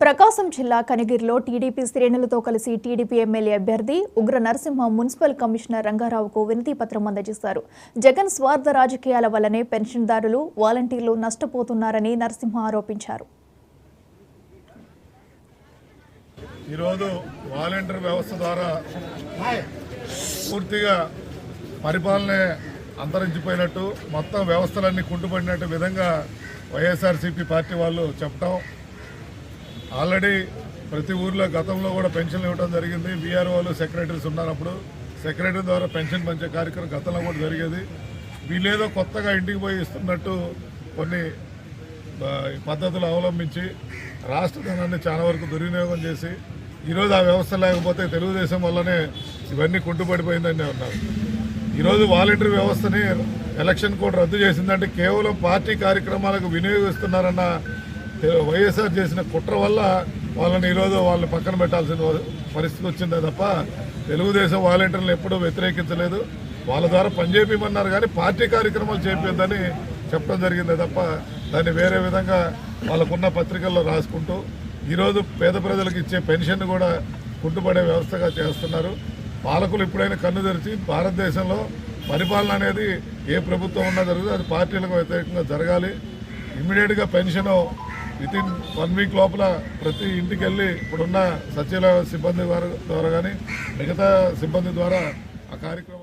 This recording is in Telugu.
ప్రకాశం జిల్లా కనిగిరిలో టీడీపీ శ్రేణులతో కలిసి టీడీపీ ఎమ్మెల్యే అభ్యర్థి ఉగ్ర నరసింహ మున్సిపల్ కమిషనర్ రంగారావుకు వినతి పత్రం అందజేశారు. జగన్ స్వార్థ రాజకీయాల వల్లనే పెన్షన్దారులు, వాలంటీర్లు నష్టపోతున్నారని నరసింహ ఆరోపించారు. ఈరోజు వాలంటీర్ వ్యవస్థ ద్వారా పూర్తిగా పరిపాలనే అంతరించిపోయినట్టు, మొత్తం వ్యవస్థలన్నీ కుంటుపడినట్టు విధంగా వైఎస్ఆర్సీపీ పార్టీ వాళ్ళు చెప్పడం. ఆల్రెడీ ప్రతి ఊర్లో గతంలో కూడా పెన్షన్లు ఇవ్వడం జరిగింది. వీఆర్ఓలు సెక్రటరీస్ ఉన్నప్పుడు సెక్రటరీ ద్వారా పెన్షన్ పంచే కార్యక్రమం గతంలో కూడా జరిగేది. వీళ్ళేదో కొత్తగా ఇంటికి పోయి ఇస్తున్నట్టు కొన్ని పద్ధతులు అవలంబించి రాష్ట్ర ధనాన్ని చాలా వరకు దుర్వినియోగం చేసి ఈరోజు ఆ వ్యవస్థ లేకపోతే తెలుగుదేశం వల్లనే ఇవన్నీ కుంటుపడిపోయిందని ఉన్నారు. ఈరోజు వాలంటీర్ వ్యవస్థని ఎలక్షన్ కోడ్ రద్దు చేసిందంటే కేవలం పార్టీ కార్యక్రమాలకు వినియోగిస్తున్నారన్న వైఎస్ఆర్ చేసిన కుట్ర వల్ల వాళ్ళని ఈరోజు వాళ్ళని పక్కన పెట్టాల్సిన పరిస్థితి వచ్చిందే తప్ప తెలుగుదేశం వాలంటీర్లు ఎప్పుడూ వ్యతిరేకించలేదు. వాళ్ళ ద్వారా పనిచేయమన్నారు కానీ పార్టీ కార్యక్రమాలు చేపిద్దని చెప్పడం జరిగిందే తప్ప దాన్ని వేరే విధంగా వాళ్ళకున్న పత్రికల్లో రాసుకుంటూ ఈరోజు పేద ప్రజలకు ఇచ్చే పెన్షన్ కూడా కుంటుపడే వ్యవస్థగా చేస్తున్నారు. పాలకులు ఎప్పుడైనా కన్ను తెరిచి భారతదేశంలో పరిపాలన అనేది ఏ ప్రభుత్వం ఉన్నా జరుగుతుంది, అది పార్టీలకు వ్యతిరేకంగా జరగాలి. ఇమ్మీడియట్గా పెన్షన్ వితిన్ 1 వీక్ లోపల ప్రతి ఇంటికి వెళ్ళి ఇప్పుడున్న సచివాలయ సిబ్బంది ద్వారా కానీ మిగతా సిబ్బంది ద్వారా ఆ కార్యక్రమం